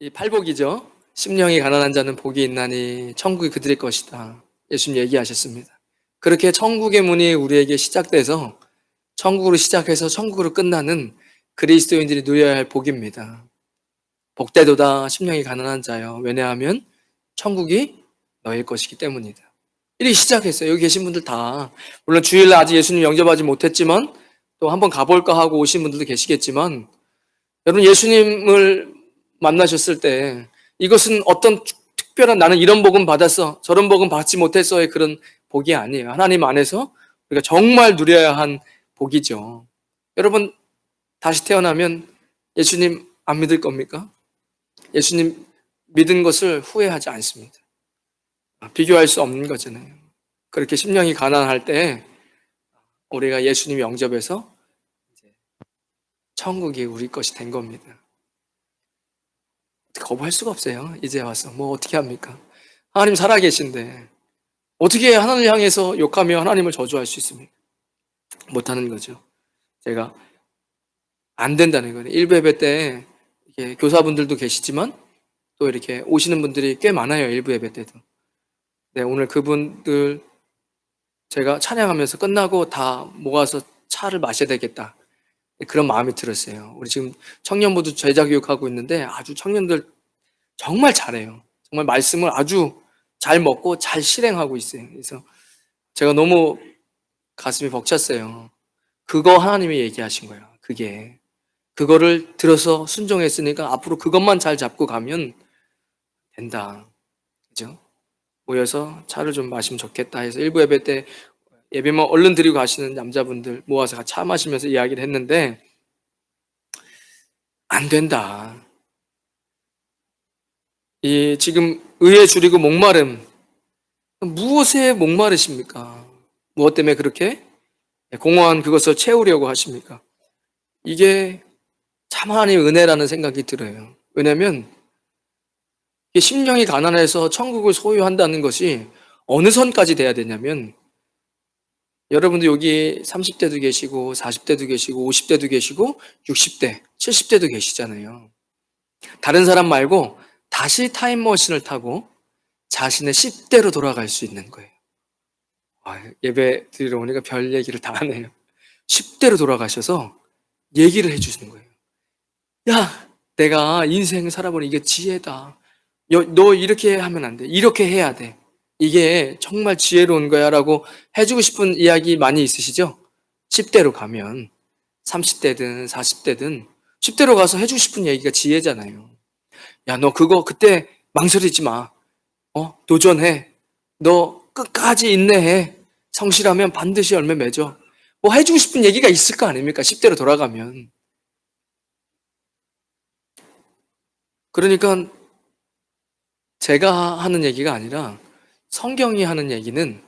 이 팔복이죠. 심령이 가난한 자는 복이 있나니 천국이 그들의 것이다. 예수님 얘기하셨습니다. 그렇게 천국의 문이 우리에게 시작돼서 천국으로 시작해서 천국으로 끝나는 그리스도인들이 누려야 할 복입니다. 복되도다 심령이 가난한 자여. 왜냐하면 천국이 너의 것이기 때문이다. 이렇게 시작했어요. 여기 계신 분들 다. 물론 주일날 아직 예수님 영접하지 못했지만 또 한번 가볼까 하고 오신 분들도 계시겠지만 여러분 예수님을 만나셨을 때 이것은 어떤 특별한 나는 이런 복음 받았어 저런 복음 받지 못했어의 그런 복이 아니에요. 하나님 안에서 우리가 정말 누려야 한 복이죠. 여러분 다시 태어나면 예수님 안 믿을 겁니까? 예수님 믿은 것을 후회하지 않습니다. 비교할 수 없는 거잖아요. 그렇게 심령이 가난할 때 우리가 예수님 영접해서 천국이 우리 것이 된 겁니다. 거부할 수가 없어요. 이제 와서 뭐 어떻게 합니까? 하나님 살아계신데 어떻게 하나님을 향해서 욕하며 하나님을 저주할 수 있습니까? 못하는 거죠. 제가 안 된다는 거예요. 일부 예배 때 이렇게 교사분들도 계시지만 또 이렇게 오시는 분들이 꽤 많아요. 일부 예배 때도. 네, 오늘 그분들 제가 찬양하면서 끝나고 다 모아서 차를 마셔야 되겠다. 그런 마음이 들었어요. 우리 지금 청년부도 제자 교육하고 있는데 아주 청년들 정말 잘해요. 정말 말씀을 아주 잘 먹고 잘 실행하고 있어요. 그래서 제가 너무 가슴이 벅찼어요. 그거 하나님이 얘기하신 거예요. 그거를 들어서 순종했으니까 앞으로 그것만 잘 잡고 가면 된다. 그죠? 모여서 차를 좀 마시면 좋겠다 해서 일부 예배 때 예배만 얼른 드리고 가시는 남자분들 모아서 같이 차 마시면서 이야기를 했는데 안 된다. 이 지금 의에 줄이고 목마름 무엇에 목마르십니까? 무엇 때문에 그렇게 공허한 그것을 채우려고 하십니까? 이게 참 하나님의 은혜라는 생각이 들어요. 왜냐하면 심령이 가난해서 천국을 소유한다는 것이 어느 선까지 돼야 되냐면 여러분들 여기 30대도 계시고 40대도 계시고 50대도 계시고 60대, 70대도 계시잖아요. 다른 사람 말고 다시 타임머신을 타고 자신의 10대로 돌아갈 수 있는 거예요. 예배 드리러 오니까 별 얘기를 다 하네요. 10대로 돌아가셔서 얘기를 해주시는 거예요. 야, 내가 인생 살아보니 이게 지혜다. 너 이렇게 하면 안 돼. 이렇게 해야 돼. 이게 정말 지혜로운 거야 라고 해주고 싶은 이야기 많이 있으시죠? 10대로 가면 30대든 40대든 10대로 가서 해주고 싶은 얘기가 지혜잖아요. 야, 너 그거 그때 망설이지 마. 도전해. 너 끝까지 인내해. 성실하면 반드시 열매 맺어. 뭐 해주고 싶은 얘기가 있을 거 아닙니까? 10대로 돌아가면. 그러니까 제가 하는 얘기가 아니라 성경이 하는 얘기는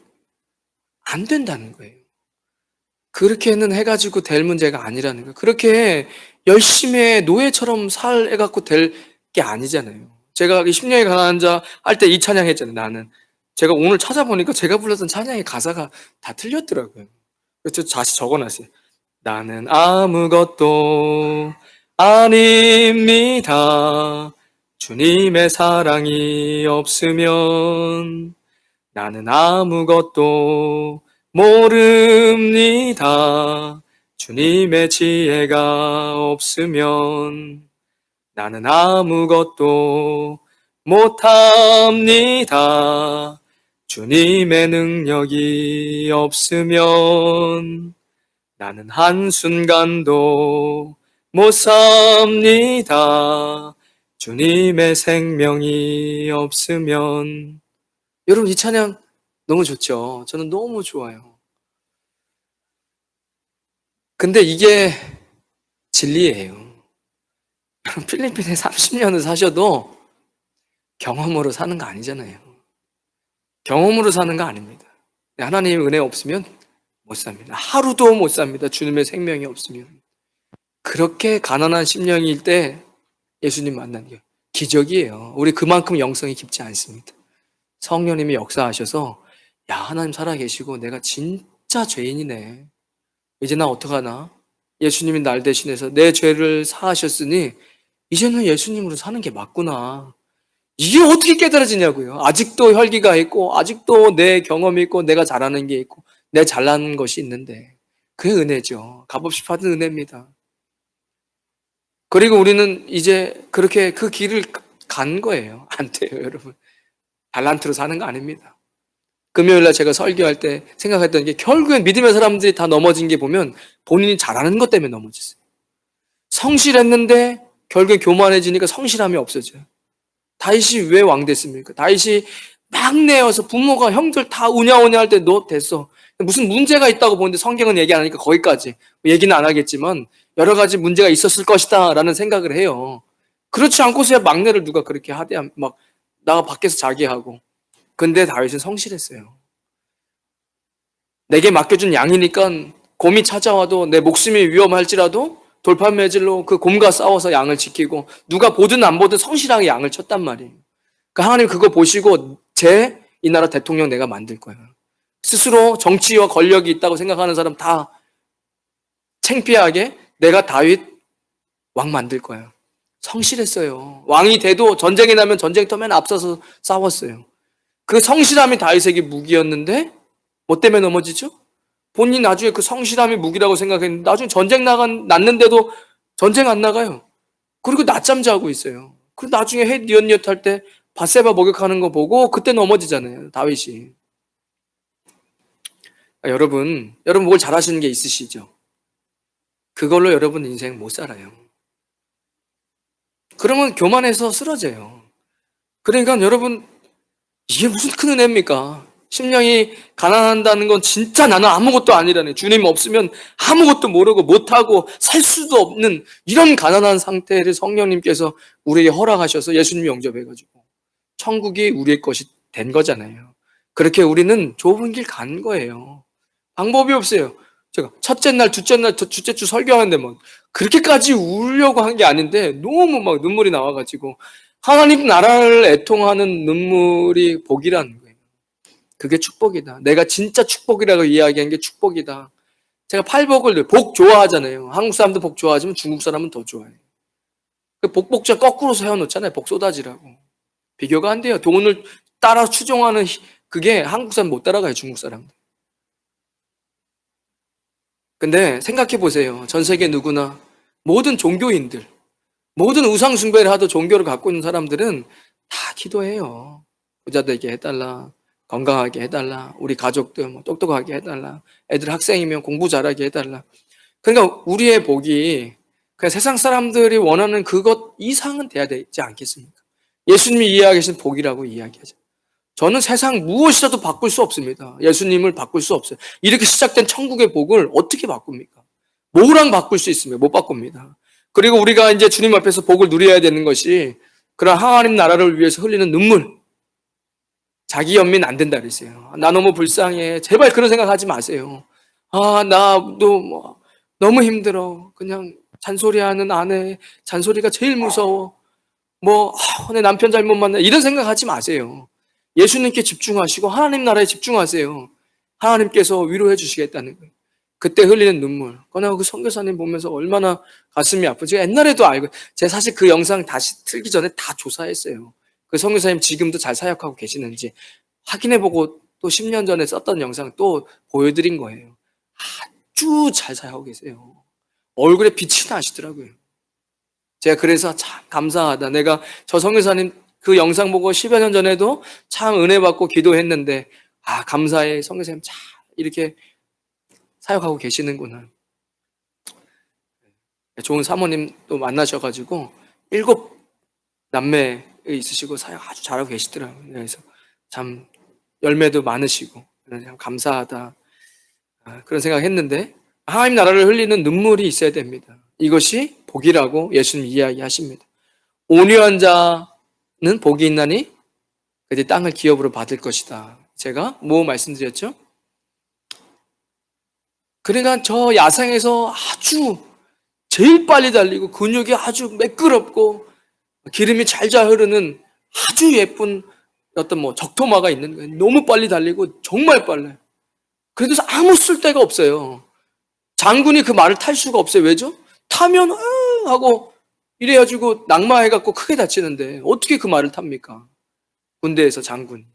안 된다는 거예요. 그렇게는 해가지고 될 문제가 아니라는 거예요. 그렇게 열심히 노예처럼 해갖고 될 게 아니잖아요. 제가 10년에 가난한 자 할 때 이 찬양 했잖아요. 나는. 제가 오늘 찾아보니까 제가 불렀던 찬양의 가사가 다 틀렸더라고요. 그래서 다시 적어놨어요. 나는 아무것도 아닙니다. 주님의 사랑이 없으면 나는 아무것도 모릅니다. 주님의 지혜가 없으면 나는 아무것도 못합니다. 주님의 능력이 없으면 나는 한순간도 못 삽니다. 주님의 생명이 없으면. 여러분 이 찬양 너무 좋죠? 저는 너무 좋아요. 근데 이게 진리예요. 필리핀에 30년을 사셔도 경험으로 사는 거 아니잖아요. 경험으로 사는 거 아닙니다. 하나님의 은혜 없으면 못 삽니다. 하루도 못 삽니다. 주님의 생명이 없으면. 그렇게 가난한 심령일 때 예수님 만난 게 기적이에요. 우리 그만큼 영성이 깊지 않습니다. 성령님이 역사하셔서 야, 하나님 살아계시고 내가 진짜 죄인이네. 이제 나 어떡하나? 예수님이 날 대신해서 내 죄를 사하셨으니 이제는 예수님으로 사는 게 맞구나. 이게 어떻게 깨달아지냐고요. 아직도 혈기가 있고, 아직도 내 경험이 있고, 내가 잘하는 게 있고, 내 잘나는 것이 있는데, 그게 은혜죠. 값없이 받은 은혜입니다. 그리고 우리는 이제 그렇게 그 길을 간 거예요. 안 돼요, 여러분. 달란트로 사는 거 아닙니다. 금요일날 제가 설교할 때 생각했던 게 결국엔 믿음의 사람들이 다 넘어진 게 보면 본인이 잘하는 것 때문에 넘어졌어요. 성실했는데 결국엔 교만해지니까 성실함이 없어져요. 다윗이 왜 왕 됐습니까? 다윗이 막내여서 부모가 형들 다 우냐우냐 할 때 너 됐어. 무슨 문제가 있다고 보는데 성경은 얘기 안 하니까 거기까지 얘기는 안 하겠지만 여러 가지 문제가 있었을 것이다 라는 생각을 해요. 그렇지 않고서야 막내를 누가 그렇게 하대 막 나가 밖에서 자기 하고. 근데 다윗은 성실했어요. 내게 맡겨준 양이니까 곰이 찾아와도 내 목숨이 위험할지라도 돌팔매질로 그 곰과 싸워서 양을 지키고 누가 보든 안 보든 성실하게 양을 쳤단 말이에요. 그러니까 하나님 그거 보시고 이 나라 대통령 내가 만들 거예요. 스스로 정치와 권력이 있다고 생각하는 사람 다 창피하게 내가 다윗 왕 만들 거예요. 성실했어요. 왕이 돼도 전쟁이 나면 전쟁터 맨 앞서서 싸웠어요. 그 성실함이 다윗에게 무기였는데 뭐 때문에 넘어지죠? 본인이 나중에 그 성실함이 무기라고 생각했는데 나중에 전쟁 났는데도 전쟁 안 나가요. 그리고 낮잠 자고 있어요. 그리고 나중에 해 뉘엿뉘엿 할 때 밧세바 목욕하는 거 보고 그때 넘어지잖아요. 다윗이. 여러분 뭘 잘하시는 게 있으시죠? 그걸로 여러분 인생 못 살아요. 그러면 교만해서 쓰러져요. 그러니까 여러분 이게 무슨 큰 은혜입니까? 심령이 가난한다는 건 진짜 나는 아무것도 아니라네. 주님 없으면 아무것도 모르고 못하고 살 수도 없는 이런 가난한 상태를 성령님께서 우리에게 허락하셔서 예수님 영접해가지고 천국이 우리의 것이 된 거잖아요. 그렇게 우리는 좁은 길 간 거예요. 방법이 없어요. 제가 첫째 날, 둘째 주 설교하는데 뭐 그렇게까지 울려고 한 게 아닌데 너무 막 눈물이 나와가지고 하나님 나라를 애통하는 눈물이 복이라는 거예요. 그게 축복이다. 내가 진짜 축복이라고 이야기한 게 축복이다. 제가 팔복을 복 좋아하잖아요. 한국 사람도 복 좋아하지만 중국 사람은 더 좋아해요. 그 복복자 거꾸로 세워놓잖아요. 복 쏟아지라고. 비교가 안 돼요. 돈을 따라 추종하는 그게 한국 사람 못 따라가요. 중국 사람들. 근데 생각해 보세요. 전 세계 누구나 모든 종교인들, 모든 우상 숭배를 하도 종교를 갖고 있는 사람들은 다 기도해요. 부자 되게 해달라, 건강하게 해달라, 우리 가족들 뭐 똑똑하게 해달라, 애들 학생이면 공부 잘하게 해달라. 그러니까 우리의 복이 그냥 세상 사람들이 원하는 그것 이상은 돼야 되지 않겠습니까? 예수님이 이야기하신 복이라고 이야기하죠. 저는 세상 무엇이라도 바꿀 수 없습니다. 예수님을 바꿀 수 없어요. 이렇게 시작된 천국의 복을 어떻게 바꿉니까? 뭐랑 바꿀 수 있습니까? 못 바꿉니다. 그리고 우리가 이제 주님 앞에서 복을 누려야 되는 것이 그런 하나님 나라를 위해서 흘리는 눈물. 자기 연민 안 된다 그랬어요. 나 너무 불쌍해. 제발 그런 생각하지 마세요. 나도 뭐 너무 힘들어. 그냥 잔소리하는 아내, 잔소리가 제일 무서워. 내 남편 잘못 만나. 이런 생각하지 마세요. 예수님께 집중하시고 하나님 나라에 집중하세요. 하나님께서 위로해 주시겠다는 거예요. 그때 흘리는 눈물. 그러나 그 선교사님 보면서 얼마나 가슴이 아프지. 제가 옛날에도 알고, 제가 사실 그 영상 다시 틀기 전에 다 조사했어요. 그 선교사님 지금도 잘 사역하고 계시는지 확인해보고 또 10년 전에 썼던 영상 또 보여드린 거예요. 아주 잘 사역하고 계세요. 얼굴에 빛이 나시더라고요. 제가 그래서 참 감사하다. 내가 저 선교사님 그 영상 보고 10여 년 전에도 참 은혜 받고 기도했는데 감사해. 선교사님 참 이렇게 사역하고 계시는구나. 좋은 사모님 또 만나셔가지고 7 남매 있으시고 사역 아주 잘하고 계시더라고요. 그래서 참 열매도 많으시고 참 감사하다. 그런 생각했는데 하나님 나라를 흘리는 눈물이 있어야 됩니다. 이것이 복이라고 예수님 이야기하십니다. 온유한 자는 복이 있나니 그들이 땅을 기업으로 받을 것이다. 제가 뭐 말씀드렸죠? 그러니까 저 야생에서 아주 제일 빨리 달리고 근육이 아주 매끄럽고 기름이 잘잘 흐르는 아주 예쁜 어떤 적토마가 있는 거예요. 너무 빨리 달리고 정말 빨라요. 그래도 아무 쓸데가 없어요. 장군이 그 말을 탈 수가 없어요. 왜죠? 타면 하고 이래가지고 낙마해갖고 크게 다치는데 어떻게 그 말을 탑니까? 군대에서 장군.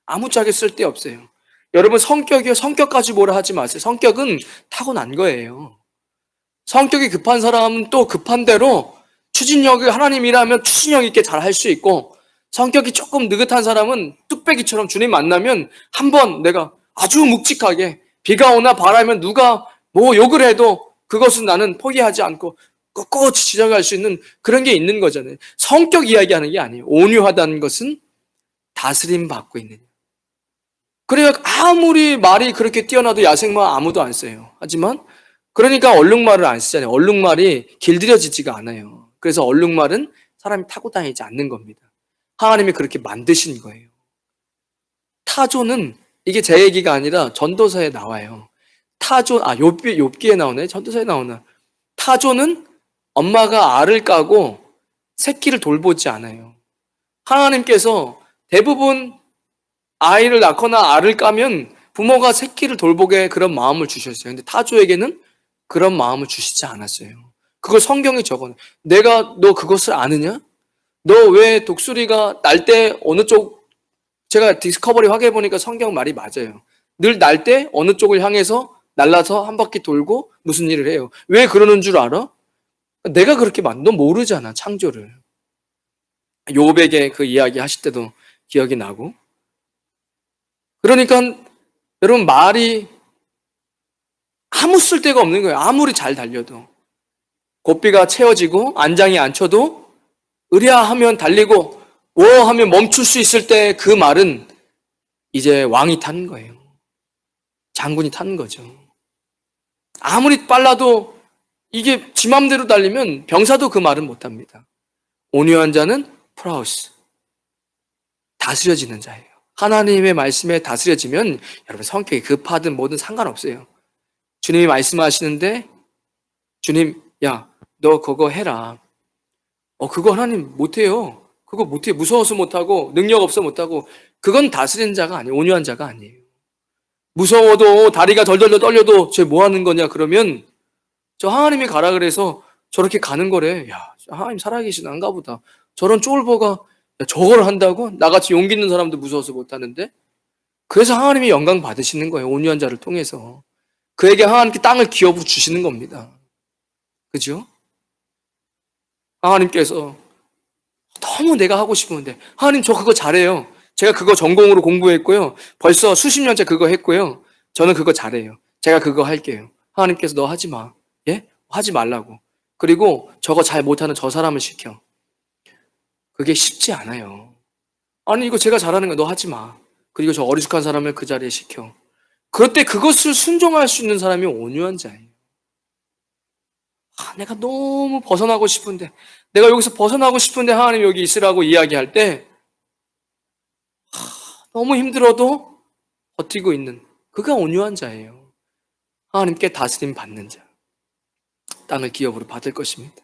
아무짝에 쓸데 없어요. 여러분 성격이요. 성격까지 뭐라 하지 마세요. 성격은 타고난 거예요. 성격이 급한 사람은 또 급한 대로 추진력이 하나님이라면 추진력 있게 잘 할 수 있고, 성격이 조금 느긋한 사람은 뚝배기처럼 주님 만나면 한번 내가 아주 묵직하게 비가 오나 바라면 누가 뭐 욕을 해도 그것은 나는 포기하지 않고 꼿꼿이 지져갈 수 있는 그런 게 있는 거잖아요. 성격 이야기하는 게 아니에요. 온유하다는 것은 다스림 받고 있느냐. 그래야 아무리 말이 그렇게 뛰어나도 야생마 아무도 안 써요. 하지만 그러니까 얼룩말을 안 쓰잖아요. 얼룩말이 길들여지지가 않아요. 그래서 얼룩말은 사람이 타고 다니지 않는 겁니다. 하나님이 그렇게 만드신 거예요. 타조는 이게 제 얘기가 아니라 전도서에 나와요. 욥기에 나오네. 전도서에 나오나. 타조는 엄마가 알을 까고 새끼를 돌보지 않아요. 하나님께서 대부분 아이를 낳거나 알을 까면 부모가 새끼를 돌보게 그런 마음을 주셨어요. 근데 타조에게는 그런 마음을 주시지 않았어요. 그걸 성경에 적어놔요. 너 그것을 아느냐? 너 왜 독수리가 날 때 어느 쪽, 제가 디스커버리 확인해 보니까 성경 말이 맞아요. 늘 날 때 어느 쪽을 향해서 날라서 한 바퀴 돌고 무슨 일을 해요. 왜 그러는 줄 알아? 내가 그렇게 너 모르잖아, 창조를. 욥에게 그 이야기 하실 때도 기억이 나고. 그러니까 여러분 말이 아무 쓸데가 없는 거예요. 아무리 잘 달려도. 고삐가 채워지고 안장이 안 쳐도 으랴 하면 달리고 워 하면 멈출 수 있을 때 그 말은 이제 왕이 탄 거예요. 장군이 탄 거죠. 아무리 빨라도 이게 지 맘대로 달리면 병사도 그 말은 못합니다. 온유한 자는 프라우스, 다스려지는 자예요. 하나님의 말씀에 다스려지면 여러분 성격이 급하든 뭐든 상관없어요. 주님이 말씀하시는데 주님, 야, 너 그거 해라. 그거 하나님 못해요. 그거 못해. 무서워서 못하고 능력 없어 못하고. 그건 다스리는 자가 아니에요. 온유한 자가 아니에요. 무서워도 다리가 덜덜 떨려도 쟤 뭐 하는 거냐 그러면 저 하나님이 가라 그래서 저렇게 가는 거래. 야, 하나님 살아계시는가 보다. 저런 쫄보가 저걸 한다고? 나같이 용기 있는 사람도 무서워서 못하는데? 그래서 하나님이 영광 받으시는 거예요. 온유한 자를 통해서. 그에게 하나님께 땅을 기업으로 주시는 겁니다. 그죠? 하나님께서 너무 내가 하고 싶은데 하나님 저 그거 잘해요. 제가 그거 전공으로 공부했고요. 벌써 수십 년째 그거 했고요. 저는 그거 잘해요. 제가 그거 할게요. 하나님께서 너 하지 마. 예? 하지 말라고. 그리고 저거 잘 못하는 저 사람을 시켜. 그게 쉽지 않아요. 아니 이거 제가 잘하는 거 너 하지 마. 그리고 저 어리숙한 사람을 그 자리에 시켜. 그럴 때 그것을 순종할 수 있는 사람이 온유한 자예요. 내가 너무 벗어나고 싶은데, 내가 여기서 벗어나고 싶은데 하나님 여기 있으라고 이야기할 때 너무 힘들어도 버티고 있는 그가 온유한 자예요. 하나님께 다스림 받는 자, 땅을 기업으로 받을 것입니다.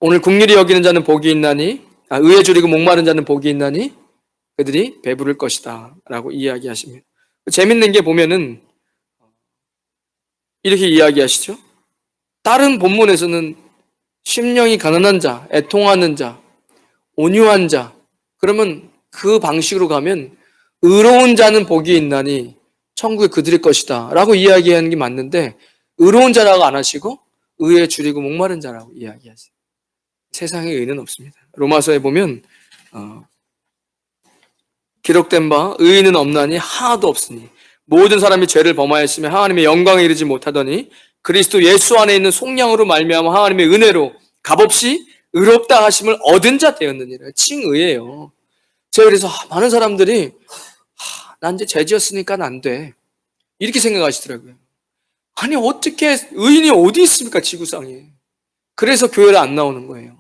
오늘 긍휼히 여기는 자는 복이 있나니, 의에 줄이고 목마른 자는 복이 있나니 그들이 배부를 것이다 라고 이야기하십니다. 재밌는 게 보면은 이렇게 이야기하시죠. 다른 본문에서는 심령이 가난한 자, 애통하는 자, 온유한 자, 그러면 그 방식으로 가면 의로운 자는 복이 있나니 천국에 그들의 것이다 라고 이야기하는 게 맞는데, 의로운 자라고 안 하시고 의에 줄이고 목마른 자라고 이야기하세요. 세상에 의는 없습니다. 로마서에 보면 기록된 바 의인은 없나니 하나도 없으니 모든 사람이 죄를 범하였으며 하나님의 영광에 이르지 못하더니 그리스도 예수 안에 있는 속량으로 말미암아 하나님의 은혜로 값없이 의롭다 하심을 얻은 자 되었느니라. 칭의예요. 제가 그래서 많은 사람들이 난 이제 죄 지었으니까 안 돼 이렇게 생각하시더라고요. 아니 어떻게 의인이 어디 있습니까 지구상에. 그래서 교회를 안 나오는 거예요.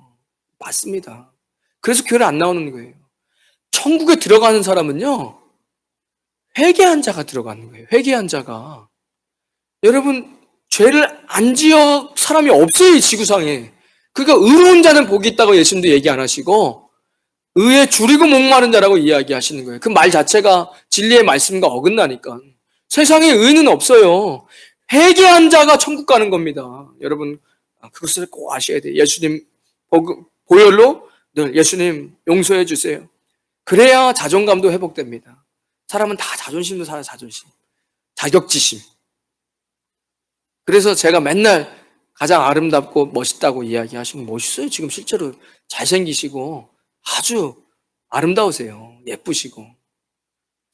맞습니다. 그래서 교회를 안 나오는 거예요. 천국에 들어가는 사람은요 회개한 자가 들어가는 거예요. 회개한 자가. 여러분 죄를 안 지어 사람이 없어요 이 지구상에. 그러니까 의로운 자는 복이 있다고 예수님도 얘기 안 하시고 의에 줄이고 목마른 자라고 이야기하시는 거예요. 그 말 자체가 진리의 말씀과 어긋나니까. 세상에 의는 없어요. 회개한 자가 천국 가는 겁니다. 여러분 그것을 꼭 아셔야 돼요. 예수님 보혈로 늘 예수님 용서해 주세요. 그래야 자존감도 회복됩니다. 사람은 다 자존심도 살아요. 자존심, 자격지심. 그래서 제가 맨날 가장 아름답고 멋있다고 이야기하시면 멋있어요. 지금 실제로 잘생기시고 아주 아름다우세요. 예쁘시고.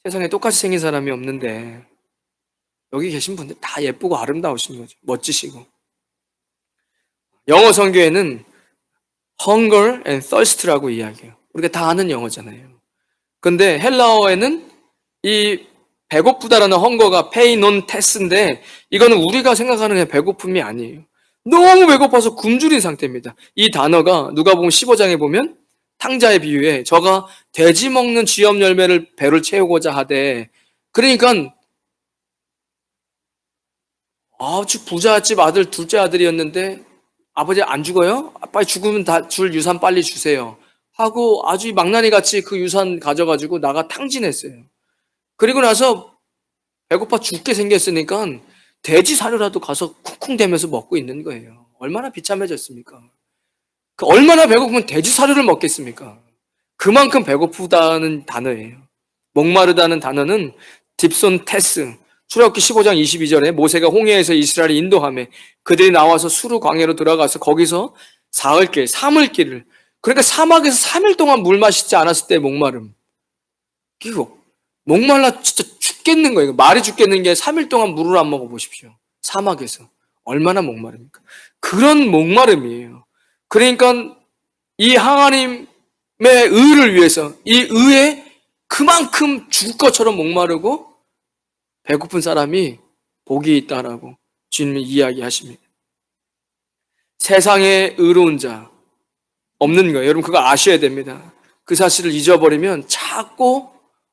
세상에 똑같이 생긴 사람이 없는데 여기 계신 분들 다 예쁘고 아름다우신 거죠. 멋지시고. 영어 성경에는 hunger and thirst라고 이야기해요. 우리가 다 아는 영어잖아요. 근데 헬라어에는 이 배고프다라는 헝거가 페이논 테스인데 이거는 우리가 생각하는 배고픔이 아니에요. 너무 배고파서 굶주린 상태입니다. 이 단어가 누가복음 15장에 보면 탕자의 비유에 저가 돼지 먹는 쥐염 열매를 배를 채우고자 하되, 그러니까 아주 부잣집 아들 둘째 아들이었는데 아버지 안 죽어요? 빨리 죽으면 다 줄 유산 빨리 주세요 하고 아주 망나니 같이 그 유산 가져가지고 나가 탕진했어요. 그리고 나서 배고파 죽게 생겼으니까 돼지 사료라도 가서 쿵쿵대면서 먹고 있는 거예요. 얼마나 비참해졌습니까? 얼마나 배고프면 돼지 사료를 먹겠습니까? 그만큼 배고프다는 단어예요. 목마르다는 단어는 딥손 테스, 출애굽기 15장 22절에 모세가 홍해에서 이스라엘을 인도하며 그들이 나와서 수르 광야로 들어가서 거기서 사흘길, 3일길을, 그러니까 사막에서 3일 동안 물 마시지 않았을 때 목마름. 이거 목말라 진짜 죽겠는 거예요. 말이 죽겠는 게 3일 동안 물을 안 먹어 보십시오. 사막에서 얼마나 목마릅니까? 그런 목마름이에요. 그러니까 이 하나님의 의를 위해서 이 의에 그만큼 죽을 것처럼 목마르고 배고픈 사람이 복이 있다라고 주님이 이야기하십니다. 세상에 의로운 자 없는 거예요. 여러분 그거 아셔야 됩니다. 그 사실을 잊어버리면 자꾸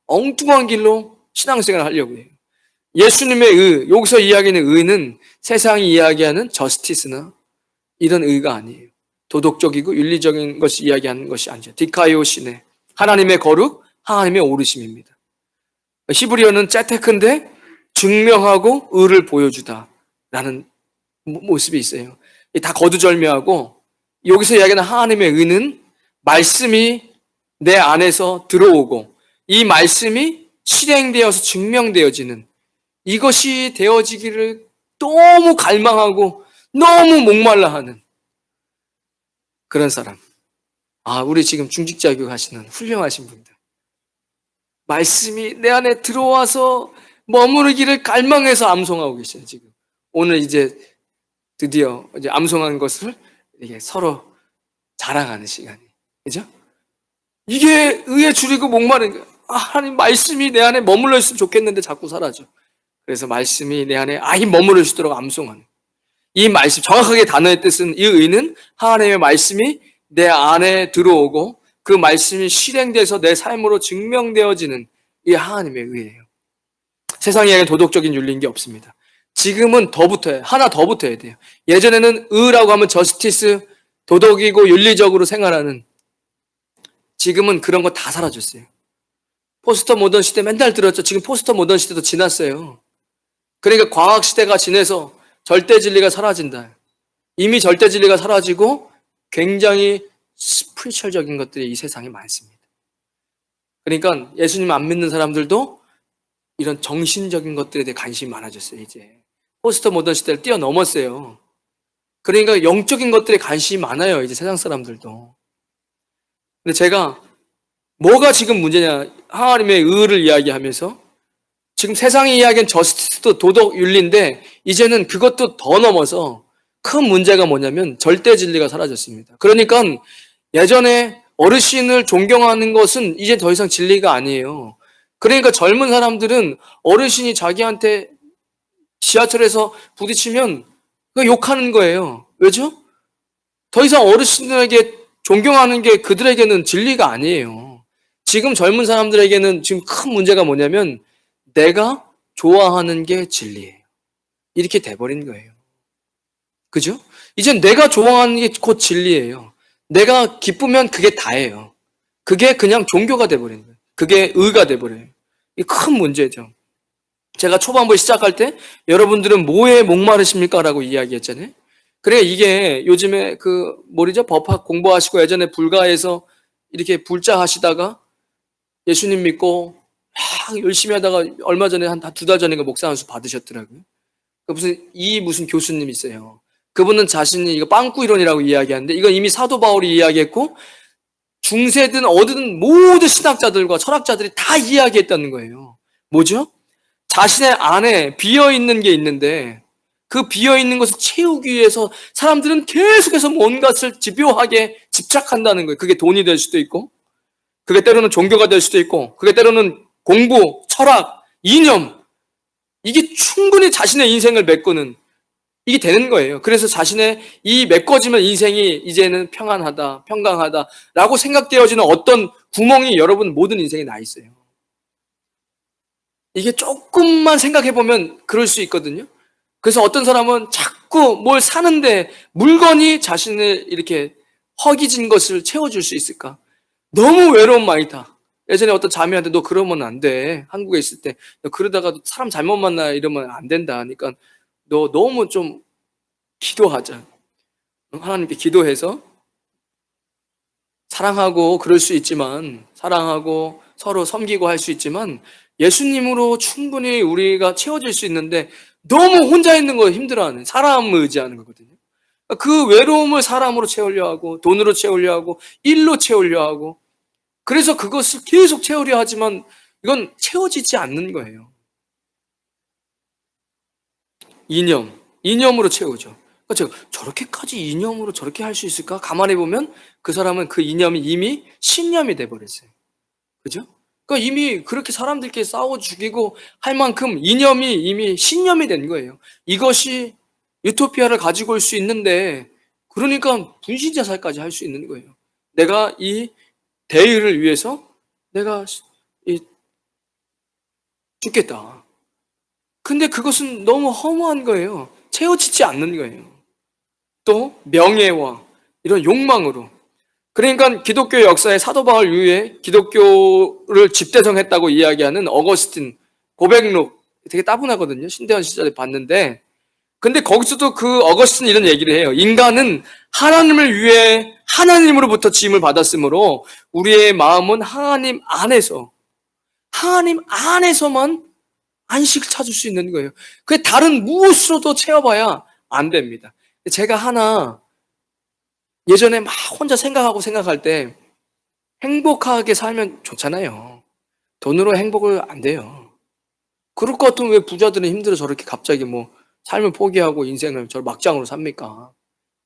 엉뚱한 길로 신앙생활을 하려고 해요. 예수님의 의, 여기서 이야기하는 의는 세상이 이야기하는 저스티스나 이런 의가 아니에요. 도덕적이고 윤리적인 것이 이야기하는 것이 아니죠. 디카이오시네, 하나님의 거룩, 하나님의 오르심입니다. 히브리어는 짜테크인데 증명하고 의를 보여주다라는 모습이 있어요. 다 거두절미하고 여기서 이야기하는 하나님의 의는 말씀이 내 안에서 들어오고 이 말씀이 실행되어서 증명되어지는, 이것이 되어지기를 너무 갈망하고 너무 목말라 하는 그런 사람. 우리 지금 중직자 교육 하시는 훌륭하신 분들. 말씀이 내 안에 들어와서 머무르기를 갈망해서 암송하고 계셔요, 지금. 오늘 이제 드디어 이제 암송한 것을 이게 서로 자랑하는 시간이. 그죠? 이게 의에 줄이고 목마른 거예요. 하나님 말씀이 내 안에 머물러 있으면 좋겠는데 자꾸 사라져. 그래서 말씀이 내 안에 아이 머물러 있도록 암송하는. 이 말씀, 정확하게 단어의 뜻은 이 의는 하나님의 말씀이 내 안에 들어오고 그 말씀이 실행돼서 내 삶으로 증명되어지는 이 하나님의 의예요. 세상에 도덕적인 윤리인 게 없습니다. 지금은 더 붙어요. 하나 더 붙어야 돼요. 예전에는 의라고 하면 저스티스, 도덕이고 윤리적으로 생활하는, 지금은 그런 거 다 사라졌어요. 포스터 모던 시대 맨날 들었죠. 지금 포스터 모던 시대도 지났어요. 그러니까 과학 시대가 지내서 절대 진리가 사라진다. 이미 절대 진리가 사라지고 굉장히 스피리추얼적인 것들이 이 세상에 많습니다. 그러니까 예수님 안 믿는 사람들도 이런 정신적인 것들에 대해 관심이 많아졌어요. 이제 포스터 모던 시대를 뛰어넘었어요. 그러니까 영적인 것들에 관심이 많아요. 이제 세상 사람들도. 근데 제가 뭐가 지금 문제냐, 하나님의 의를 이야기하면서 지금 세상이 이야기한 저스티스도 도덕 윤리인데 이제는 그것도 더 넘어서 큰 문제가 뭐냐면 절대 진리가 사라졌습니다. 그러니까 예전에 어르신을 존경하는 것은 이제 더 이상 진리가 아니에요. 그러니까 젊은 사람들은 어르신이 자기한테 지하철에서 부딪히면 욕하는 거예요. 왜죠? 더 이상 어르신들에게 존경하는 게 그들에게는 진리가 아니에요. 지금 젊은 사람들에게는 지금 큰 문제가 뭐냐면 내가 좋아하는 게 진리예요. 이렇게 돼버린 거예요. 그죠? 이젠 내가 좋아하는 게 곧 진리예요. 내가 기쁘면 그게 다예요. 그게 그냥 종교가 돼버린 거예요. 그게 의가 돼버려요. 이 큰 문제죠. 제가 초반부에 시작할 때 여러분들은 뭐에 목마르십니까? 라고 이야기했잖아요. 그래, 이게 요즘에 그 뭐죠? 법학 공부하시고 예전에 불가에서 이렇게 불자 하시다가 예수님 믿고 막 열심히 하다가 얼마 전에 한 두 달 전인가 목사 안수 받으셨더라고요. 무슨 교수님 있어요. 그분은 자신이 이거 빵꾸 이론이라고 이야기하는데 이건 이미 사도 바울이 이야기했고 중세든 어디든 모든 신학자들과 철학자들이 다 이야기했다는 거예요. 뭐죠? 자신의 안에 비어있는 게 있는데 그 비어있는 것을 채우기 위해서 사람들은 계속해서 온갖을 집요하게 집착한다는 거예요. 그게 돈이 될 수도 있고 그게 때로는 종교가 될 수도 있고 그게 때로는 공부, 철학, 이념 이게 충분히 자신의 인생을 메꾸는 이게 되는 거예요. 그래서 자신의 이 메꿔지면 인생이 이제는 평안하다, 평강하다라고 생각되어지는 어떤 구멍이 여러분 모든 인생에 나 있어요. 이게 조금만 생각해 보면 그럴 수 있거든요. 그래서 어떤 사람은 자꾸 뭘 사는데 물건이 자신을 이렇게 허기진 것을 채워줄 수 있을까? 너무 외로움 많이다. 예전에 어떤 자매한테 너 그러면 안 돼. 한국에 있을 때 너 그러다가 사람 잘못 만나 이러면 안 된다. 그러니까 너 너무 좀 기도하자. 하나님께 기도해서 사랑하고 그럴 수 있지만 사랑하고 서로 섬기고 할 수 있지만 예수님으로 충분히 우리가 채워질 수 있는데 너무 혼자 있는 거 힘들어하는 사람을 의지하는 거거든요. 그 외로움을 사람으로 채우려 하고 돈으로 채우려 하고 일로 채우려 하고 그래서 그것을 계속 채우려 하지만 이건 채워지지 않는 거예요. 이념으로 채우죠. 그러니까 저렇게까지 이념으로 저렇게 할 수 있을까? 가만히 보면 그 사람은 그 이념이 이미 신념이 돼버렸어요. 그죠? 그러니까 이미 그렇게 사람들끼리 싸워 죽이고 할 만큼 이념이 이미 신념이 된 거예요. 이것이 유토피아를 가지고 올 수 있는데 그러니까 분신자살까지 할 수 있는 거예요. 내가 이 대의를 위해서 내가 죽겠다. 근데 그것은 너무 허무한 거예요. 채워지지 않는 거예요. 또 명예와 이런 욕망으로. 그러니까 기독교 역사의 사도 바울 이후에 기독교를 집대성했다고 이야기하는 어거스틴 고백록 되게 따분하거든요. 신대원 시절에 봤는데 근데 거기서도 그 어거스틴 이런 얘기를 해요. 인간은 하나님을 위해 하나님으로부터 지음을 받았으므로 우리의 마음은 하나님 안에서만 안식을 찾을 수 있는 거예요. 그게 다른 무엇으로도 채워봐야 안 됩니다. 제가 하나 예전에 막 혼자 생각할 때 행복하게 살면 좋잖아요. 돈으로 행복을 안 돼요. 그럴 것 같으면 왜 부자들은 힘들어 저렇게 갑자기 뭐 삶을 포기하고 인생을 저 막장으로 삽니까?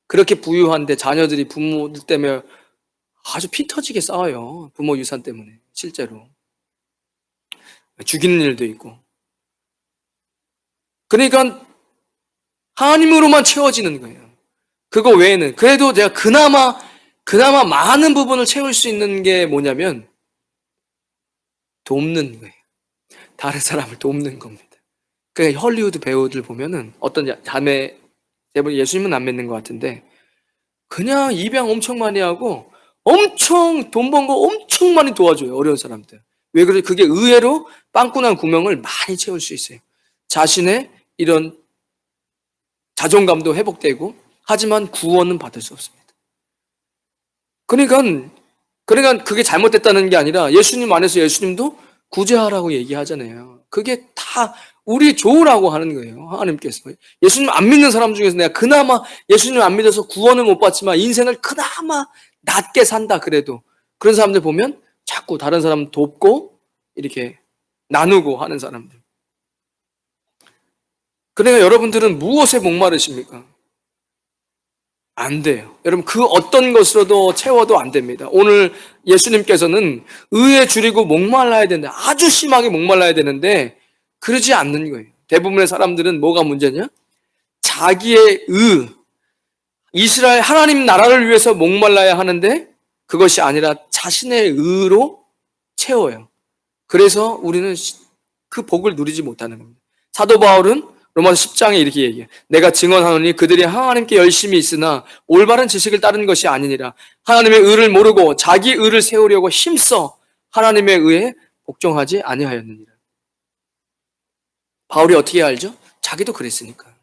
그렇게 부유한데 자녀들이 부모들 때문에 아주 피 터지게 싸워요. 부모 유산 때문에 실제로 죽이는 일도 있고. 그러니까 하나님으로만 채워지는 거예요. 그거 외에는 그래도 제가 그나마 많은 부분을 채울 수 있는 게 뭐냐면 돕는 거예요. 다른 사람을 돕는 겁니다. 그 헐리우드 배우들 보면은 어떤 자매 대부분 예수님은 안 믿는 것 같은데 그냥 입양 엄청 많이 하고 엄청 돈 번 거 엄청 많이 도와줘요. 어려운 사람들. 왜 그래? 그게 의외로 빵꾸난 구멍을 많이 채울 수 있어요. 자신의 이런 자존감도 회복되고 하지만 구원은 받을 수 없습니다. 그러니까 그게 잘못됐다는 게 아니라 예수님 안에서 예수님도 구제하라고 얘기하잖아요. 그게 다 우리 좋으라고 하는 거예요. 하나님께서. 예수님 안 믿는 사람 중에서 내가 그나마 예수님 안 믿어서 구원을 못 받지만 인생을 그나마 낮게 산다 그래도 그런 사람들 보면 자꾸 다른 사람 돕고 이렇게 나누고 하는 사람들. 그러니까 여러분들은 무엇에 목마르십니까? 안 돼요. 여러분 그 어떤 것으로도 채워도 안 됩니다. 오늘 예수님께서는 의에 줄이고 목말라야 되는데 아주 심하게 목말라야 되는데 그러지 않는 거예요. 대부분의 사람들은 뭐가 문제냐? 자기의 이스라엘 하나님 나라를 위해서 목말라야 하는데 그것이 아니라 자신의 의로 채워요. 그래서 우리는 그 복을 누리지 못하는 겁니다. 사도 바울은 로마서 10장에 이렇게 얘기해요. 내가 증언하노니 그들이 하나님께 열심히 있으나 올바른 지식을 따른 것이 아니니라. 하나님의 의를 모르고 자기 의를 세우려고 힘써 하나님의 의에 복종하지 아니하였느니라. 바울이 어떻게 알죠? 자기도 그랬으니까.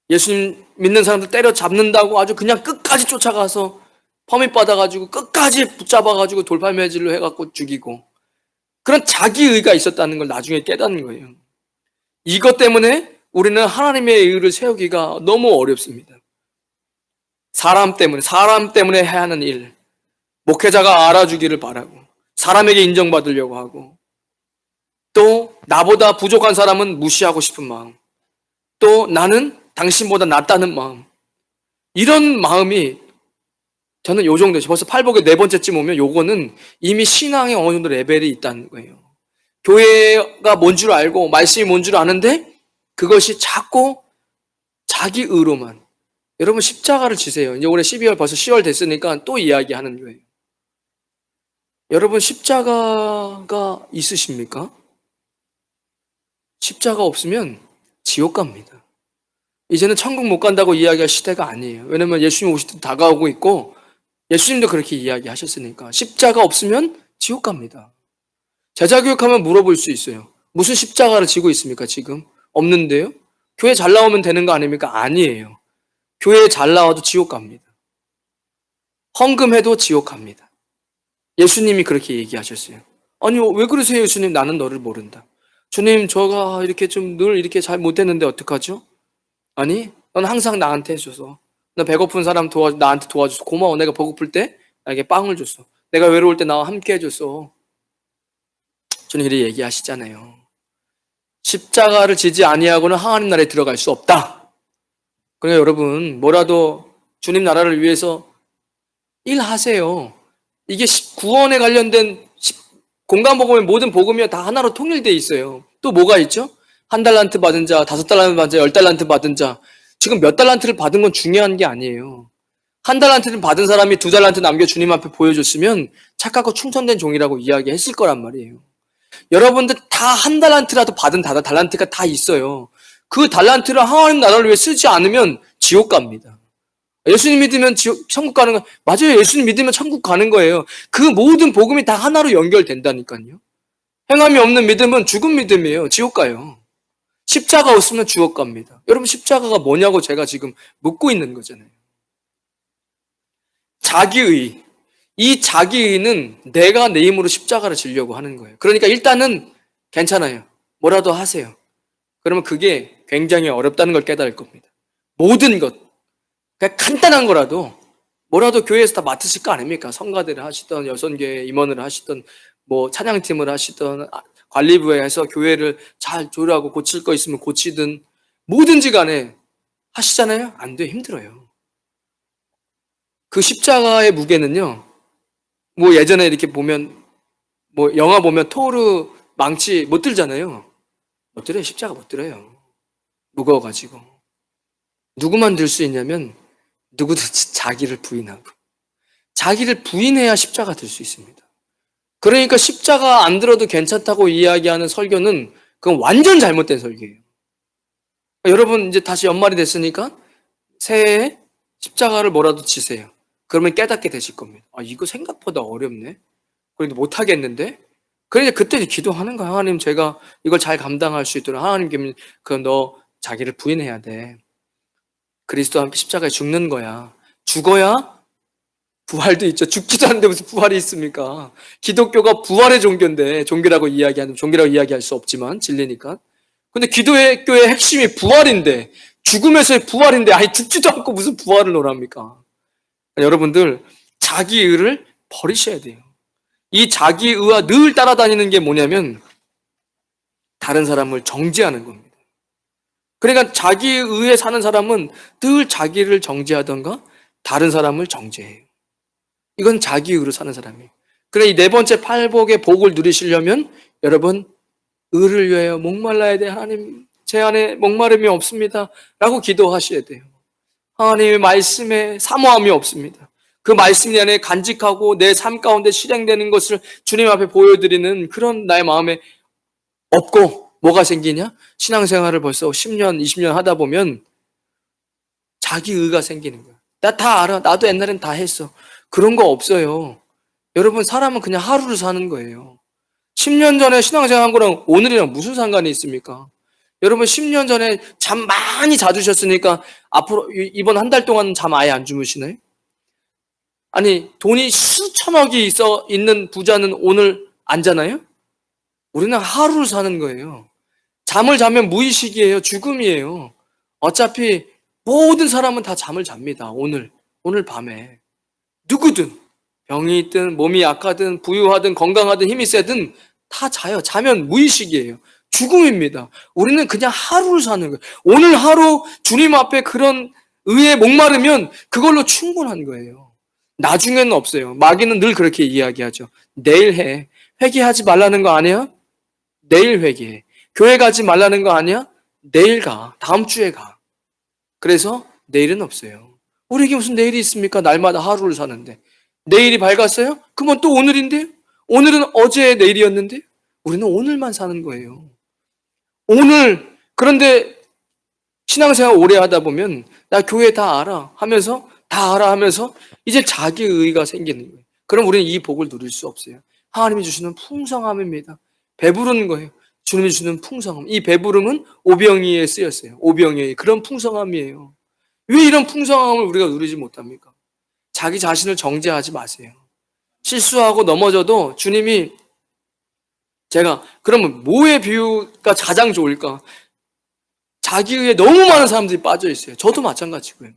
예수님 믿는 사람들 때려잡는다고 아주 그냥 끝까지 쫓아가서 퍼밋 받아가지고 끝까지 붙잡아가지고 돌팔매질로 해갖고 죽이고, 그런 자기의가 있었다는 걸 나중에 깨닫는 거예요. 이것 때문에 우리는 하나님의 의를 세우기가 너무 어렵습니다. 사람 때문에 해야 하는 일, 목회자가 알아주기를 바라고, 사람에게 인정받으려고 하고, 또 나보다 부족한 사람은 무시하고 싶은 마음, 또 나는 당신보다 낫다는 마음, 이런 마음이 저는 요 정도, 벌써 팔복의 네 번째쯤 오면 요거는 이미 신앙의 어느 정도 레벨이 있다는 거예요. 교회가 뭔 줄 알고 말씀이 뭔 줄 아는데 그것이 자꾸 자기 의로만. 여러분 십자가를 지세요. 이제 올해 12월 벌써 10월 됐으니까 또 이야기하는 거예요. 여러분 십자가가 있으십니까? 십자가 없으면 지옥 갑니다. 이제는 천국 못 간다고 이야기할 시대가 아니에요. 왜냐면 예수님 오실 때 다가오고 있고 예수님도 그렇게 이야기하셨으니까. 십자가 없으면 지옥 갑니다. 제자교육하면 물어볼 수 있어요. 무슨 십자가를 지고 있습니까 지금? 없는데요? 교회 잘 나오면 되는 거 아닙니까? 아니에요. 교회 잘 나와도 지옥 갑니다. 헌금해도 지옥 갑니다. 예수님이 그렇게 얘기하셨어요. 아니 왜 그러세요 예수님? 나는 너를 모른다. 주님 저가 이렇게 좀 늘 이렇게 잘 못했는데 어떡하죠? 아니 넌 항상 나한테 해줘서, 너 배고픈 사람 나한테 도와줘서 고마워. 내가 배고플 때 나에게 빵을 줬어. 내가 외로울 때 나와 함께 해줬어. 주님이 얘기하시잖아요. 십자가를 지지 아니하고는 하나님 나라에 들어갈 수 없다. 그러니까 여러분 뭐라도 주님 나라를 위해서 일하세요. 이게 구원에 관련된 공간복음의 모든 복음이 다 하나로 통일되어 있어요. 또 뭐가 있죠? 1달란트 받은 자, 5달란트 받은 자, 10달란트 받은 자. 지금 몇 달란트를 받은 건 중요한 게 아니에요. 1달란트를 받은 사람이 2달란트 남겨 주님 앞에 보여줬으면 착하고 충성된 종이라고 이야기했을 거란 말이에요. 여러분들 다 1달란트라도 받은 달란트가 다 있어요. 그 달란트를 하나님 나라를 위해 쓰지 않으면 지옥 갑니다. 예수님 믿으면 천국 가는 거 맞아요. 예수님 믿으면 천국 가는 거예요. 그 모든 복음이 다 하나로 연결된다니까요. 행함이 없는 믿음은 죽은 믿음이에요. 지옥 가요. 십자가 없으면 지옥 갑니다. 여러분 십자가가 뭐냐고 제가 지금 묻고 있는 거잖아요. 자기의. 이 자기의는 내가 내 힘으로 십자가를 지려고 하는 거예요. 그러니까 일단은 괜찮아요. 뭐라도 하세요. 그러면 그게 굉장히 어렵다는 걸 깨달을 겁니다. 모든 것. 그냥 간단한 거라도 뭐라도 교회에서 다 맡으실 거 아닙니까? 성가대를 하시던 여선교회 임원을 하시던 뭐 찬양팀을 하시던 관리부에서 교회를 잘 조율하고 고칠 거 있으면 고치든 뭐든지 간에 하시잖아요? 안 돼. 힘들어요. 그 십자가의 무게는요. 뭐 예전에 이렇게 보면 뭐 영화 보면 토르 망치 못 들잖아요. 못 들어요. 십자가 못 들어요. 무거워가지고. 누구만 들 수 있냐면 누구든지 자기를 부인하고 자기를 부인해야 십자가 들 수 있습니다. 그러니까 십자가 안 들어도 괜찮다고 이야기하는 설교는 그건 완전 잘못된 설교예요. 여러분 이제 다시 연말이 됐으니까 새해에 십자가를 뭐라도 지세요. 그러면 깨닫게 되실 겁니다. 아 이거 생각보다 어렵네. 그런데 못하겠는데? 그러니까 그때 기도하는 거야. 하나님 제가 이걸 잘 감당할 수 있도록 하나님께 너 자기를 부인해야 돼. 그리스도와 함께 십자가에 죽는 거야. 죽어야 부활도 있죠. 죽지도 않는데 무슨 부활이 있습니까? 기독교가 부활의 종교인데, 종교라고 이야기할 수 없지만 진리니까. 근데 기독교의 핵심이 부활인데, 죽음에서의 부활인데, 아니 죽지도 않고 무슨 부활을 논합니까? 여러분들 자기의를 버리셔야 돼요. 이 자기의와 늘 따라다니는 게 뭐냐면 다른 사람을 정죄하는 겁니다. 그러니까 자기의에 사는 사람은 늘 자기를 정죄하던가 다른 사람을 정죄해요. 이건 자기의로 사는 사람이에요. 그래 이 네 번째 팔복의 복을 누리시려면 여러분 의를 위하여 목말라야 돼. 하나님 제 안에 목마름이 없습니다 라고 기도하셔야 돼요. 하나님의 말씀에 사모함이 없습니다. 그 말씀 안에 간직하고 내 삶 가운데 실행되는 것을 주님 앞에 보여드리는 그런 나의 마음에 없고 뭐가 생기냐? 신앙생활을 벌써 10년, 20년 하다 보면 자기의가 생기는 거야. 나 다 알아. 나도 옛날엔 다 했어. 그런 거 없어요. 여러분 사람은 그냥 하루를 사는 거예요. 10년 전에 신앙생활 한 거랑 오늘이랑 무슨 상관이 있습니까? 여러분 10년 전에 잠 많이 자주셨으니까 앞으로 이번 한 달 동안 잠 아예 안 주무시나요? 아니 돈이 수천억이 있는 부자는 오늘 안 자나요? 우리는 하루를 사는 거예요. 잠을 자면 무의식이에요. 죽음이에요. 어차피 모든 사람은 다 잠을 잡니다. 오늘 밤에. 누구든 병이 있든 몸이 약하든 부유하든 건강하든 힘이 세든 다 자요. 자면 무의식이에요. 죽음입니다. 우리는 그냥 하루를 사는 거예요. 오늘 하루 주님 앞에 그런 의에 목마르면 그걸로 충분한 거예요. 나중에는 없어요. 마귀는 늘 그렇게 이야기하죠. 내일 해. 회개하지 말라는 거 아니야? 내일 회개해. 교회 가지 말라는 거 아니야? 내일 가. 다음 주에 가. 그래서 내일은 없어요. 우리에게 무슨 내일이 있습니까? 날마다 하루를 사는데. 내일이 밝았어요? 그러면 또 오늘인데요? 오늘은 어제의 내일이었는데? 우리는 오늘만 사는 거예요. 오늘, 그런데 신앙생활 오래 하다 보면 나 교회 다 알아 하면서 이제 자기의의가 생기는 거예요. 그럼 우리는 이 복을 누릴 수 없어요. 하나님이 주시는 풍성함입니다. 배부르는 거예요. 주님이 주는 풍성함. 이 배부름은 오병이에 쓰였어요. 오병이에 그런 풍성함이에요. 왜 이런 풍성함을 우리가 누리지 못합니까? 자기 자신을 정죄하지 마세요. 실수하고 넘어져도 주님이 제가 그러면 뭐의 비유가 가장 좋을까? 자기의에 너무 많은 사람들이 빠져 있어요. 저도 마찬가지고요.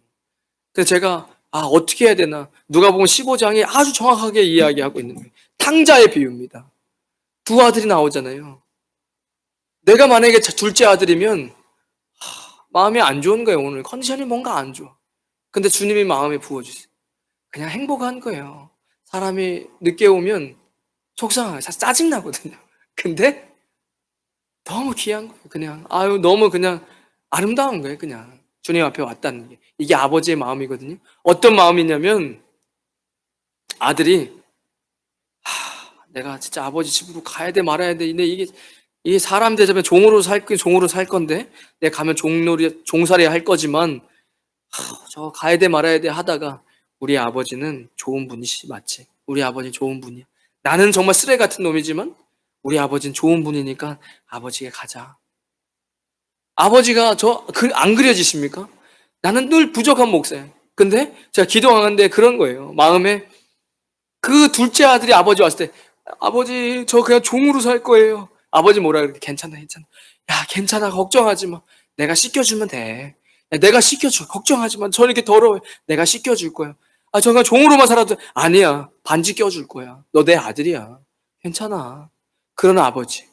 그래서 제가 어떻게 해야 되나? 누가복음 15장이 아주 정확하게 이야기하고 있는 거예요. 탕자의 비유입니다. 두 아들이 나오잖아요. 내가 만약에 둘째 아들이면 마음이 안 좋은 거예요. 오늘 컨디션이 뭔가 안 좋아. 근데 주님이 마음에 부어주세요. 그냥 행복한 거예요. 사람이 늦게 오면 속상해요. 짜증나거든요. 근데 너무 귀한 거예요. 그냥 너무 그냥 아름다운 거예요. 그냥 주님 앞에 왔다는 게 이게 아버지의 마음이거든요. 어떤 마음이냐면 아들이 내가 진짜 아버지 집으로 가야 돼 말아야 돼. 근데 이게 사람 되자면 종으로 살 건데 내가 가면 종살이 할 거지만 저 가야 돼 말아야 돼 하다가 우리 아버지는 좋은 분이시 맞지? 우리 아버지 좋은 분이야. 나는 정말 쓰레 같은 놈이지만 우리 아버지는 좋은 분이니까 아버지가 가자. 아버지가 안 그려지십니까? 나는 늘 부족한 목사예요. 근데 제가 기도하는데 그런 거예요. 마음에 그 둘째 아들이 아버지 왔을 때 아버지 저 그냥 종으로 살 거예요. 아버지 뭐라 그래? 괜찮아. 야 괜찮아 걱정하지 마. 내가 씻겨주면 돼. 야, 내가 씻겨줘. 걱정하지 마. 저 이렇게 더러워. 내가 씻겨줄 거야. 저 그냥 종으로만 살아도 아니야. 반지 껴줄 거야. 너 내 아들이야. 괜찮아. 그런 아버지.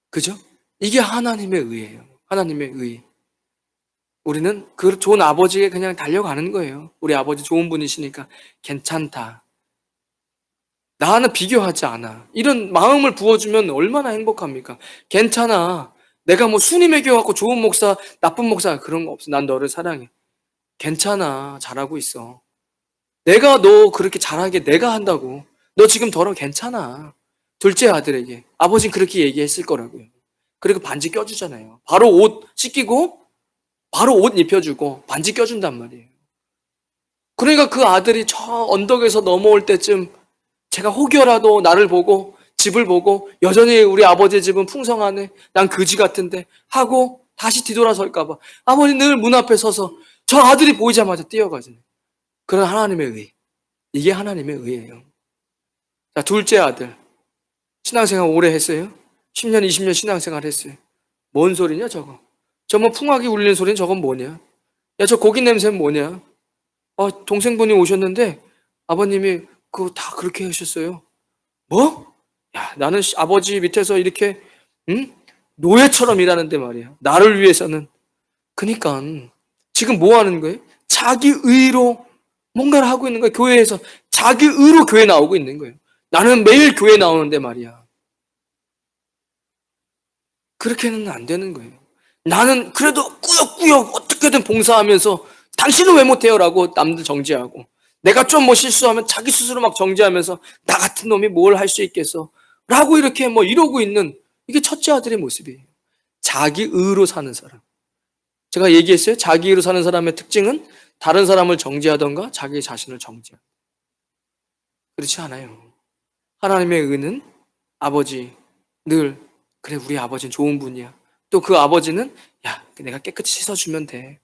그죠? 이게 하나님의 의예요. 하나님의 의. 우리는 그 좋은 아버지에 그냥 달려가는 거예요. 우리 아버지 좋은 분이시니까 괜찮다. 나는 비교하지 않아. 이런 마음을 부어주면 얼마나 행복합니까? 괜찮아. 내가 뭐 순위 매겨갖고 좋은 목사, 나쁜 목사 그런 거 없어. 난 너를 사랑해. 괜찮아. 잘하고 있어. 내가 너 그렇게 잘하게 내가 한다고. 너 지금 괜찮아. 둘째 아들에게. 아버지는 그렇게 얘기했을 거라고요. 그리고 반지 껴주잖아요. 바로 옷 씻기고 바로 옷 입혀주고 반지 껴준단 말이에요. 그러니까 그 아들이 저 언덕에서 넘어올 때쯤 제가 혹여라도 나를 보고 집을 보고 여전히 우리 아버지의 집은 풍성하네. 난 거지 같은데 하고 다시 뒤돌아설까 봐. 아버지 늘 문 앞에 서서 저 아들이 보이자마자 뛰어가잖아요. 그런 하나님의 의. 이게 하나님의 의예요. 자, 둘째 아들. 신앙생활 오래 했어요? 10년, 20년 신앙생활 했어요. 뭔 소리냐 저거? 저 뭐 풍악이 울리는 소리는 저건 뭐냐? 야, 저 고기 냄새는 뭐냐? 동생분이 오셨는데 아버님이 그거 다 그렇게 하셨어요. 뭐? 야, 나는 아버지 밑에서 이렇게 노예처럼 일하는데 말이야. 나를 위해서는. 그니까 지금 뭐 하는 거예요? 자기 의로 뭔가를 하고 있는 거예요. 교회에서 자기 의로 교회 나오고 있는 거예요. 나는 매일 교회 나오는데 말이야. 그렇게는 안 되는 거예요. 나는 그래도 꾸역꾸역 어떻게든 봉사하면서 당신은 왜 못해요? 라고 남들 정죄하고 내가 좀 뭐 실수하면 자기 스스로 막 정죄하면서 나 같은 놈이 뭘 할 수 있겠어? 라고 이렇게 뭐 이러고 있는 이게 첫째 아들의 모습이에요. 자기 의로 사는 사람. 제가 얘기했어요. 자기 의로 사는 사람의 특징은 다른 사람을 정죄하던가 자기 자신을 정죄하다. 그렇지 않아요. 하나님의 의는 아버지 늘 그래 우리 아버지는 좋은 분이야. 또 그 아버지는 야, 내가 깨끗이 씻어주면 돼.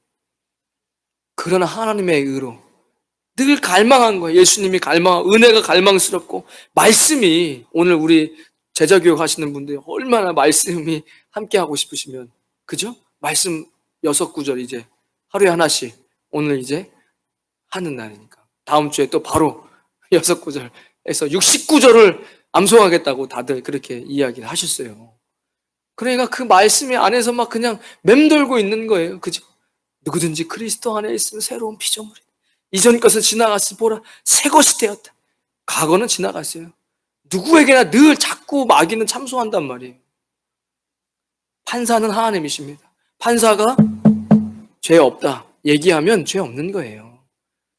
그러나 하나님의 의로 늘 갈망한 거예요. 예수님이 은혜가 갈망스럽고, 말씀이, 오늘 우리 제자교육 하시는 분들이 얼마나 말씀이 함께 하고 싶으시면, 그죠? 말씀 6구절 이제 하루에 하나씩 오늘 이제 하는 날이니까. 다음 주에 또 바로 6구절에서 69절을 암송하겠다고 다들 그렇게 이야기를 하셨어요. 그러니까 그 말씀이 안에서 막 그냥 맴돌고 있는 거예요. 그죠? 누구든지 그리스도 안에 있으면 새로운 피조물이다. 이전 것은 지나갔으니 보라 새 것이 되었다. 과거는 지나갔어요. 누구에게나 늘 자꾸 마귀는 참소한단 말이에요. 판사는 하나님이십니다. 판사가 죄 없다 얘기하면 죄 없는 거예요.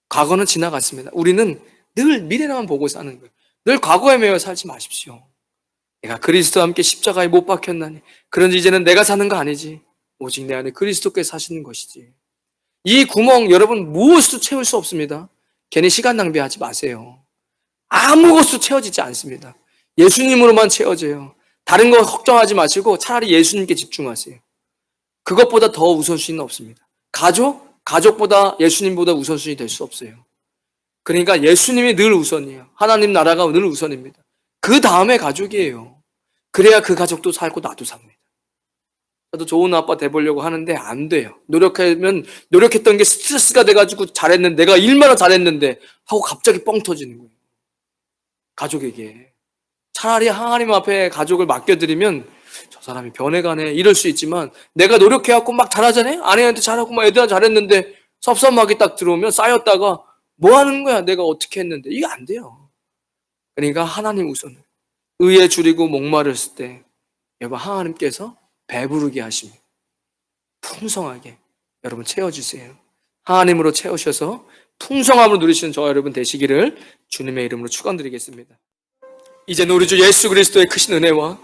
과거는 지나갔습니다. 우리는 늘 미래만 보고 사는 거예요. 늘 과거에 매여 살지 마십시오. 내가 그리스도와 함께 십자가에 못 박혔나니 그런지 이제는 내가 사는 거 아니지, 오직 내 안에 그리스도께서 사시는 것이지. 이 구멍 여러분 무엇으로 채울 수 없습니다. 괜히 시간 낭비하지 마세요. 아무것도 채워지지 않습니다. 예수님으로만 채워져요. 다른 거 걱정하지 마시고 차라리 예수님께 집중하세요. 그것보다 더 우선순위는 없습니다. 가족보다 예수님보다 우선순위 될 수 없어요. 그러니까 예수님이 늘 우선이에요. 하나님 나라가 늘 우선입니다. 그 다음에 가족이에요. 그래야 그 가족도 살고 나도 삽니다. 저도 좋은 아빠 돼보려고 하는데 안 돼요. 노력했던 게 스트레스가 돼가지고 잘했는데, 내가 얼마나 잘했는데 하고 갑자기 뻥 터지는 거예요. 가족에게. 차라리 하나님 앞에 가족을 맡겨드리면 저 사람이 변해가네 이럴 수 있지만, 내가 노력해갖고 막 잘하잖아요. 아내한테 잘하고 막 애들한테 잘했는데 섭섭하게 딱 들어오면 쌓였다가 뭐 하는 거야 내가 어떻게 했는데, 이게 안 돼요. 그러니까 하나님 우선, 의에 줄이고 목마르실 때 여러분 하나님께서 배부르게 하십니다. 풍성하게 여러분 채워주세요. 하나님으로 채우셔서 풍성함을 누리시는 저와 여러분 되시기를 주님의 이름으로 축원드리겠습니다. 이제는 우리 주 예수 그리스도의 크신 은혜와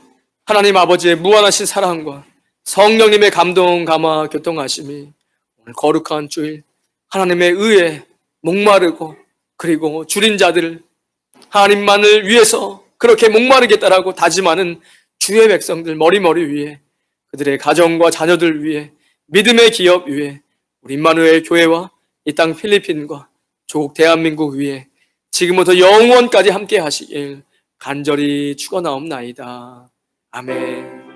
하나님 아버지의 무한하신 사랑과 성령님의 감동, 감화, 교통하심이 오늘 거룩한 주일 하나님의 의에 목마르고 그리고 줄인 자들을 하나님만을 위해서 그렇게 목마르겠다라고 다짐하는 주의 백성들 머리머리 위에, 그들의 가정과 자녀들 위에, 믿음의 기업 위에, 우리 임마누엘 교회와 이 땅 필리핀과 조국 대한민국 위에 지금부터 영원까지 함께 하시길 간절히 축원하옵나이다. 아멘.